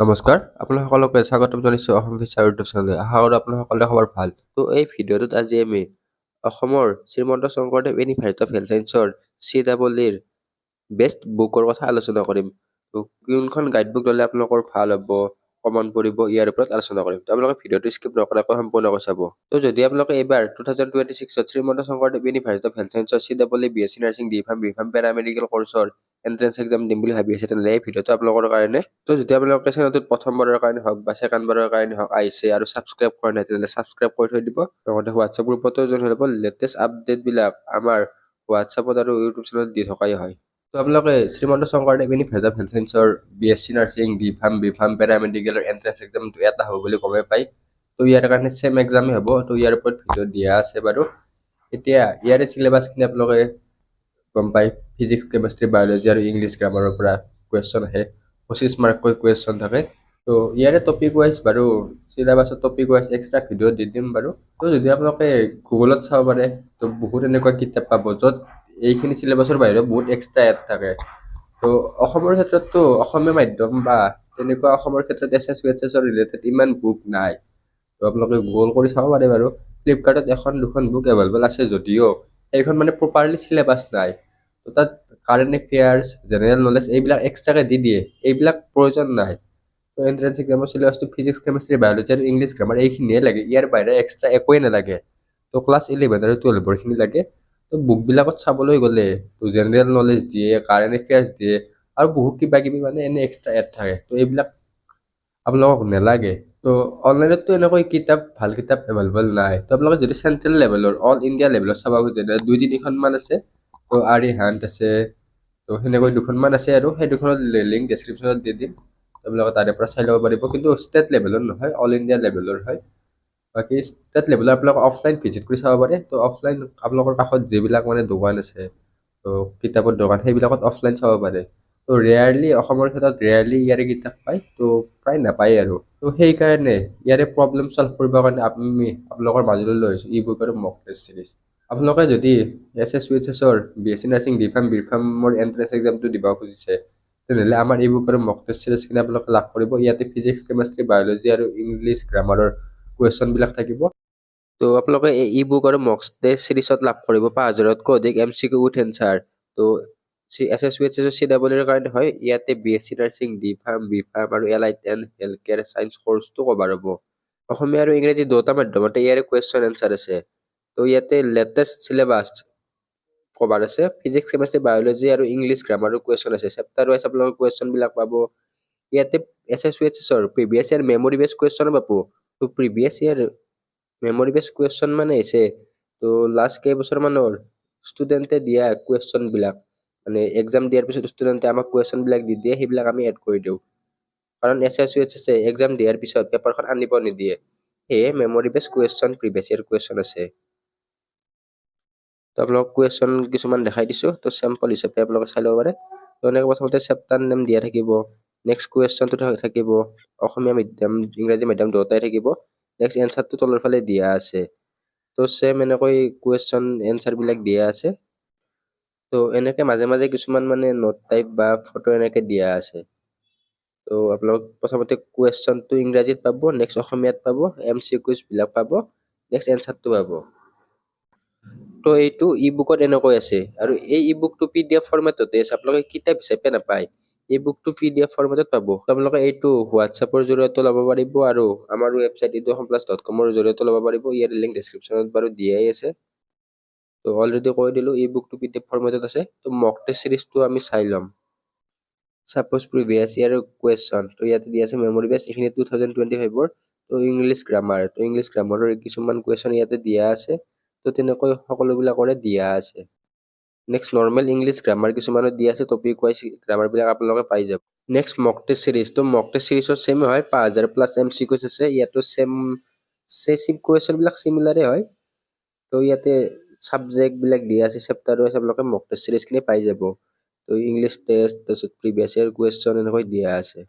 নমস্কাৰ, আপোনালোক সকলোকে স্বাগতম জনাইছোঁ অসম ফিচাৰ ইউটিউব চেনেললৈ। আশা কৰোঁ আপোনালোক সকলোৰে খবৰ ভাল। এই ভিডিঅ'টোত আজি আমি অসমৰ Srimanta Sankardev university of health ছায়েন্সৰ CEEৰ বেষ্ট বুকৰ কথা আলোচনা কৰিম। কোনখন গাইডবুক ল'লে আপোনালোকৰ ভাল হ'ব, কমন পৰিব, ইয়াৰ ওপৰত আলোচনা কৰিম। আপোনালোকে ভিডিঅ'টো স্কিপ নকৰাকৈ সম্পূৰ্ণকৈ চাব। যদি আপোনালোকে এইবাৰ 2026ত Srimanta Sankardev university of health ছায়েন্সৰ CEE BSc nursing B pharm paramedical কৰ্চৰ এন্ট্ৰেন্স এক্সাম দিম বুলি ভাবি আছে, তেনেহ'লে এই ভিডিঅ'টো আপোনালোকৰ কাৰণে। যদি আপোনালোকে চেনেলটোত প্ৰথমবাৰৰ কাৰণে হওক বা ছেকেণ্ডবাৰৰ কাৰণে হওক আহিছে আৰু ছাবস্ক্ৰাইব কৰা নাই, তেনেহ'লে ছাবস্ক্ৰাইব কৰি থৈ দিব। লগতে হোৱাটছআপ গ্ৰুপতো জইন হৈ ল'ব। লেটেষ্ট আপডেটবিলাক আমাৰ হোৱাটছআপত আৰু ইউটিউব চেনেলত দি থকাই হয়। আপোনালোকে Srimanta Sankardev university of health ছায়েন্সৰ BSc নাৰ্ছিং বি ফাৰ্ম পেৰামেডিকেলৰ এন্ট্ৰেন্স এক্সামটো এটা হ'ব বুলি গমেই পায়। ইয়াৰ কাৰণে ছেম এক্সামেই হ'ব। ইয়াৰ ওপৰত ভিডিঅ' দিয়া আছে বাৰু। এতিয়া ইয়াৰে চিলেবাছখিনি আপোনালোকে গম পায়। ফিজিক্স, কেমেষ্ট্ৰি, বায়'লজি আৰু ইংলিছ গ্ৰামাৰৰ পৰা কুৱেশ্যন আহে। 25 মাৰ্ককৈ কুৱেশ্যন থাকে। ইয়াৰে টপিক ৱাইজ বাৰু চিলেবাছৰ টপিক ৱাইজ এক্সট্ৰা ভিডিঅ' দি দিম বাৰু। যদি আপোনালোকে গুগলত চাব পাৰে, বহুত এনেকুৱা কিতাপ পাব য'ত এইখিনি চিলেবাছৰ বাহিৰেও বহুত এক্সট্ৰা এড থাকে। অসমৰ ক্ষেত্ৰততো অসমীয়া মাধ্যম বা তেনেকুৱা অসমৰ ক্ষেত্ৰত SSC ৰিলেটেড ইমান বুক নাই। আপোনালোকে গুগল কৰি চাব পাৰে বাৰু। ফ্লিপকাৰ্টত এখন দুখন বুক এভেইলেবল আছে যদিও সেইখন মানে প্ৰপাৰলি চিলেবাছ নাই। তাত কাৰেণ্ট এফেয়াৰ্ছ, জেনেৰেল নলেজ এইবিলাক এক্সট্ৰাকৈ দি দিয়ে, এইবিলাক প্ৰয়োজন নাই। এন্ট্ৰেন্স এক্সামৰ চিলেবাছটো ফিজিক্স, কেমেষ্ট্ৰি, বায়'লজি আৰু ইংলিছ গ্ৰামাৰ এইখিনিয়ে লাগে। ইয়াৰ বাহিৰে এক্সট্ৰা একোৱেই নালাগে। ক্লাছ 11 আৰু 12খিনি লাগে। বুকবিলাকত চাবলৈ গ'লে জেনেৰেল নলেজ দিয়ে, কাৰেণ্ট এফেয়াৰ্ছ দিয়ে আৰু বহুত কিবা কিবি মানে এনে এক্সট্ৰা এড থাকে। এইবিলাক আপোনালোকক নালাগে। অনলাইনতো এনেকৈ ভাল কিতাপ এভেইলেবল নাই। আপোনালোকে যদি চেন্ট্ৰেল লেভেলৰ, অল ইণ্ডিয়া লেভেলত চাব খোজে, 2-3খনমান আছে। আৰিহান্ট আছে, সেনেকৈ দুখনমান আছে আৰু সেই দুখনৰ লিংক ডেছক্ৰিপশ্যনত দি দিম। আপোনালোকে তাৰে পৰা চাই ল'ব পাৰিব। কিন্তু ষ্টেট লেভেলৰ নহয়, অল ইণ্ডিয়া লেভেলৰ হয়। বাকী ষ্টেট লেভেলৰ আপোনালোকে অফলাইন ভিজিট কৰি চাব পাৰে। অফলাইন আপোনালোকৰ কাষত যিবিলাক মানে দোকান আছে, কিতাপৰ দোকান, সেইবিলাকত অফলাইন চাব পাৰে। ৰেয়াৰলি অসমৰ ক্ষেত্ৰত ইয়াৰে কিতাপ পায়, প্ৰায় নাপায় আৰু। সেইকাৰণে ইয়াৰে প্ৰব্লেম চল্ভ কৰিবৰ কাৰণে আমি আপোনালোকৰ মাজলৈ লৈ আহিছোঁ ই বুক আৰু মক টেষ্ট চিৰিজ। আপোনালোকে যদি SSCৰ BSc নাৰ্ছিং বি ফাৰ্মৰ এন্ট্ৰেন্স এক্সামটো দিব খুজিছে, তেনেহ'লে আমাৰ ই বুক আৰু মক টেষ্ট চিৰিজখিনি আপোনালোকে লাভ কৰিব। ইয়াতে ফিজিক্স, কেমেষ্ট্ৰি, বায়'লজি আৰু ইংলিছ গ্ৰামাৰৰ কুৱেশ্যনবিলাক থাকিব। আপোনালোকে এই ই বুক আৰু মক টেষ্ট চিৰিজত লাভ কৰিব 5000তকৈ অধিক MCQ উইথ এনচাৰ। CEEৰ কাৰণে হয়। ইয়াতে BSc নাৰ্ছিং বি ফাৰ্ম আৰু allied and health care science কৰ্চটো কভাৰ হ'ব। অসমীয়া আৰু ইংৰাজী দুটা মাধ্যমতে ইয়াৰে কুৱেশ্যন এনচাৰ আছে। ইয়াতে লেটেষ্ট চিলেবাছ কভাৰ আছে। ফিজিক্স, কেমেষ্ট্ৰি, বায়'লজি আৰু ইংলিছ গ্ৰামাৰৰ কুৱেশ্যন আছে। চেপ্টাৰ ৱাইজ আপোনালোকে কুৱেশ্যনবিলাক পাব। ইয়াতে SSCৰ প্ৰিভিয়াছ ইয়াৰ মেমৰি বেছ কুৱেশ্যনো পাব। প্ৰিভিয়াছ ইয়াৰ মেমৰি বেছ কুৱেশ্যন মানে হৈছে লাষ্ট কেইবছৰমানৰ ষ্টুডেণ্টে দিয়া কুৱেশ্যনবিলাক, মানে এক্সাম দিয়াৰ পিছত ষ্টুডেণ্টে আমাক কুৱেশ্যনবিলাক দি দিয়ে, সেইবিলাক আমি এড কৰি দিওঁ। কাৰণ SSC এক্সাম দিয়াৰ পিছত পেপাৰখন আনিব নিদিয়ে। সেয়ে মেমৰি বেছ কুৱেশ্যন, প্ৰিভিয়াছ ইয়াৰ কুৱেশ্যন আছে। আপোনালোক কুৱেশ্যন কিছুমান দেখাই দিছোঁ। চেম্পল হিচাপে আপোনালোকে চাই ল'ব পাৰে। এনেকৈ প্ৰথমতে চেপ্টাৰ নেম দিয়া থাকিব। নেক্সট কুৱেশ্যনটো থাকিব। অসমীয়া মাধ্যম, ইংৰাজী মাধ্যম দুয়োটাই থাকিব। নেক্সট এনচাৰটো তলৰ ফালে দিয়া আছে। চেম এনেকৈ কুৱেশ্যন এনচাৰবিলাক দিয়া আছে। এনেকৈ মাজে মাজে কিছুমান মানে নোট টাইপ বা ফটো এনেকৈ দিয়া আছে। আপোনালোক প্ৰথমতে কুৱেশ্যনটো ইংৰাজীত পাব, নেক্সট অসমীয়াত পাব, MCQবিলাক পাব, নেক্সট এনচাৰটো পাব। এইটো ই বুকত এনেকৈ আছে। আৰু এই ই বুকটো PDF ফৰ্মেটতে আছে, আপোনালোকে কিতাপ হিচাপে নাপায়। ই বুকটো PDF ফৰ্মেটত পাব। আপোনালোকে এইটো হোৱাটছআপৰ জৰিয়তে ল'ব পাৰিব আৰু আমাৰ ৱেবছাইট eduhomeplus.com-ৰ জৰিয়তে ল'ব পাৰিব। ইয়াৰ লিংক ডেছক্ৰিপশ্যনত বাৰু দিয়াই আছে। অলৰেডি কৈ দিলোঁ ই বুকটো PDF ফৰ্মেটত আছে। মক টেষ্ট চিৰিজটো আমি চাই ল'ম। চাপ'জ প্ৰিভিয়াছ ইয়াৰ কুৱেশ্যন, ইয়াতে দিয়া আছে মেমৰি বেছ, এইখিনি 2025ৰ। ইংলিছ গ্ৰামাৰ, ইংলিছ গ্ৰামাৰৰ কিছুমান কুৱেশ্যন ইয়াতে দিয়া আছে। তেনেকৈ সকলোবিলাকৰে দিয়া আছে। নেক্সট নৰ্মেল ইংলিছ গ্ৰামাৰ কিছুমানত দিয়া আছে, টপিক ৱাইজ গ্ৰামাৰবিলাক আপোনালোকে পাই যাব। নেক্সট মক টেষ্ট চিৰিজ, মক টেষ্ট চিৰিজৰ ছেম হয়, 5000+ MCQs আছে। ইয়াতো ছেম কুৱেশ্যনবিলাক চিমিলাৰে হয়। ইয়াতে ছাবজেক্টবিলাক দিয়া আছে, চেপ্টাৰ ৱাইজ আপোনালোকে মক টেষ্ট চিৰিজখিনি পাই যাব। ইংলিছ টেষ্ট, তাৰপিছত প্ৰিভিয়াছ ইয়াৰ কুৱেশ্যন এনেকৈ দিয়া আছে।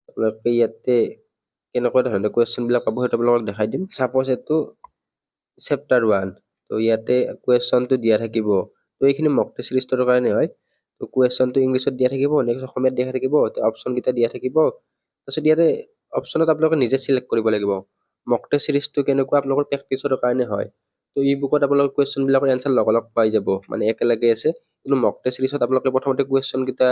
আপোনালোকে ইয়াতে কেনেকুৱা ধৰণৰ কুৱেশ্যনবিলাক পাব সেইটো আপোনালোকক দেখাই দিম। চাপ'জ এইটো চেপ্টাৰ 1, ইয়াতে কুৱেশ্যনটো দিয়া থাকিব। এইখিনি মক টেষ্ট চিৰিজটোৰ কাৰণে হয়। কুৱেশ্যনটো ইংলিছত দিয়া থাকিব, নেক্সট অসমীয়াত দিয়া থাকিব, অপশ্যনকেইটা দিয়া থাকিব। তাৰপিছত ইয়াতে অপশ্যনত আপোনালোকে নিজে চিলেক্ট কৰিব লাগিব মক টেষ্ট চিৰিজটো কেনেকুৱা আপোনালোকৰ প্ৰেক্টিচৰ কাৰণে হয়। তো ই বুকত আপোনালোকে কুৱেশ্যনবিলাকৰ এনচাৰ লগালগ পাই যাব মানে একেলগে আছে, কিন্তু মক টেষ্ট চিৰিজত আপোনালোকে প্ৰথমতে কুৱেশ্যনকেইটা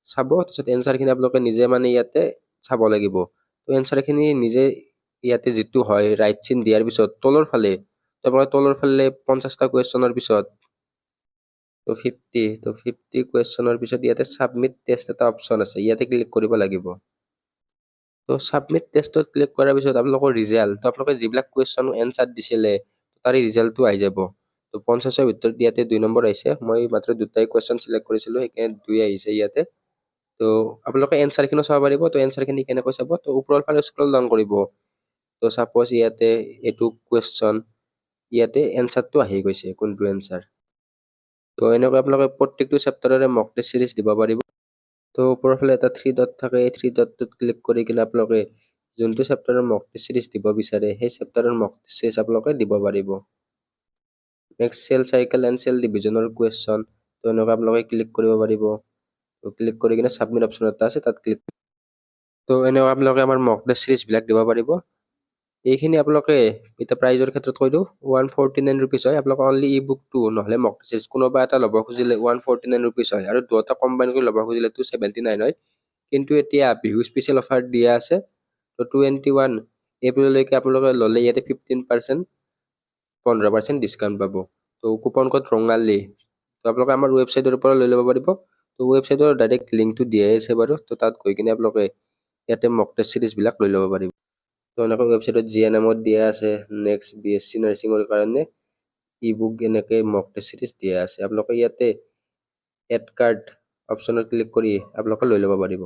চাব, তাৰপিছত এনচাৰখিনি আপোনালোকে নিজে মানে ইয়াতে চাব লাগিব। তো এনচাৰখিনি নিজে ইয়াতে যিটো হয় ৰাইট চিন দিয়াৰ পিছত তলৰ ফালে আপোনাৰ তলৰ ফালে 50টা কুৱেশ্যনৰ পিছত তো 50 কুৱেশ্যনৰ পিছত ইয়াতে ছাবমিট টেষ্ট এটা অপশ্যন আছে, ইয়াতে ক্লিক কৰিব লাগিব। তো ছাবমিট টেষ্টত ক্লিক কৰাৰ পিছত আপোনালোকৰ ৰিজাল্ট, তো আপোনালোকে যিবিলাক কুৱেশ্যন এনচাৰ দিছিলে তাৰে ৰিজাল্টটো আহি যাব। তো 50ৰ ভিতৰত ইয়াতে 2 নম্বৰ আহিছে, মই মাত্ৰ দুটাই কুৱেশ্যন চিলেক্ট কৰিছিলোঁ সেইকাৰণে 2 আহিছে ইয়াতে। তো আপোনালোকে এনচাৰখিনিও চাব পাৰিব। তো এনচাৰখিনি কেনেকৈ চাব, তো ওপৰৰ ফালে স্ক্ৰল ডাউন কৰিব। তো ছাপ'জ ইয়াতে এইটো কুৱেশ্যন ইয়াতে এনচাৰটো আহি গৈছে কোনটো এনচাৰ। তো এনেকৈ আপোনালোকে প্ৰত্যেকটো চেপ্টাৰৰে মক টেষ্ট চিৰিজ দিব পাৰিব। তো ওপৰৰ ফালে এটা 3 ডট থাকে, এই 3 ডটটোত ক্লিক কৰি কিনে আপোনালোকে যোনটো চেপ্টাৰৰ মক টেষ্ট চিৰিজ দিব বিচাৰে সেই চেপ্টাৰৰ মক টেষ্ট চিৰিজ আপোনালোকে দিব পাৰিব। Next cell cycle and cell ডিভিজনৰ কুৱেশ্যন, তো এনেকৈ আপোনালোকে ক্লিক কৰিব পাৰিব। তো ক্লিক কৰি কিনে ছাবমিট অপশ্যন এটা আছে তাত ক্লিক। তো এনেকৈ আপোনালোকে আমাৰ মক টেষ্ট চিৰিজবিলাক দিব পাৰিব। এইখিনি আপোনালোকে এতিয়া প্ৰাইজৰ ক্ষেত্ৰত কৈ দিওঁ 149 ৰুপিজ হয়। আপোনালোকে অনলি ই বুকটো নহ'লে মক টেষ্ট চিৰিজ কোনোবা এটা ল'ব খুজিলে 149 ৰুপিজ হয়, আৰু দুটা কম্বাইন কৰি ল'ব খুজিলে 279 হয়। কিন্তু এতিয়া বিহু স্পেচিয়েল অফাৰ দিয়া আছে। তো 21 এপ্ৰিললৈকে আপোনালোকে ল'লে ইয়াতে 15% 15% ডিছকাউণ্ট পাব। তো কুপন ক'ড ৰঙালী, তো আপোনালোকে আমাৰ ৱেবছাইটৰ পৰা লৈ ল'ব পাৰিব। তো ৱেবছাইটৰ ডাইৰেক্ট লিংকটো দিয়াই আছে বাৰু, তো তাত গৈ কিনে আপোনালোকে ইয়াতে মক টেষ্ট চিৰিজবিলাক লৈ ল'ব পাৰিব। তো এনেকৈ ৱেবছাইটত GNMত দিয়া আছে নেক্সট BSc নাৰ্ছিঙৰ কাৰণে ই বুক এনেকৈ মক টেষ্ট চিৰিজ দিয়া আছে। আপোনালোকে ইয়াতে এড কাৰ্ড অপশ্যনত ক্লিক কৰি আপোনালোকে লৈ ল'ব পাৰিব।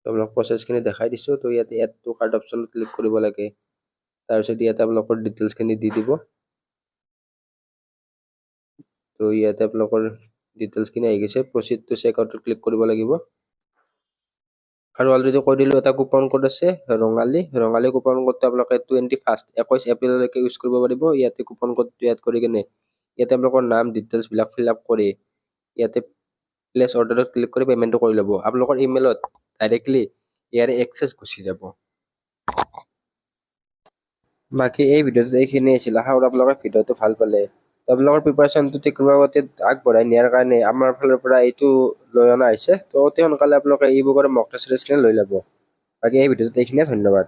তো আপোনালোক প্ৰচেছখিনি দেখাই দিছোঁ। তো ইয়াতে এড টু কাৰ্ড অপশ্যনত ক্লিক কৰিব লাগে, তাৰপিছত ইয়াতে আপোনালোকৰ ডিটেইলছখিনি দি দিব। তো ইয়াতে আপোনালোকৰ ডিটেইলছখিনি আহি গৈছে, প্ৰচিড টু চেক আউটত ক্লিক কৰিব লাগিব। আৰু অলৰেডি কৈ দিলোঁ এটা কুপন কোড আছে ৰঙালী কুপন কোডটো আপোনালোকে 21 এপ্ৰিললৈকে ইউজ কৰিব পাৰিব। ইয়াতে কুপন কোডটো এড কৰি কিনে ইয়াতে আপোনালোকৰ নাম ডিটেইলছবিলাক ফিল আপ কৰি ইয়াতে প্লেচ অৰ্ডাৰত ক্লিক কৰি পে'মেণ্টটো কৰি ল'ব। আপোনালোকৰ ইমেইলত ডাইৰেক্টলি ইয়াৰে এক্সেছ গুচি যাব। বাকী এই ভিডিঅ'টোত এইখিনি আছিল, আশা কৰোঁ আপোনালোকে ভিডিঅ'টো ভাল পালে। আপোনালোকৰ প্ৰিপাৰেশ্যনটো তীব্ৰগতিত আগবঢ়াই নিয়াৰ কাৰণে আমাৰ ফালৰ পৰা এইটো লৈ অনা হৈছে। তো অতি সোনকালে আপোনালোকে ই বুকৰ মক টেষ্ট চিৰিজখিনি লৈ ল'ব। বাকী এই ভিডিঅ'টোত এইখিনিয়ে, ধন্যবাদ।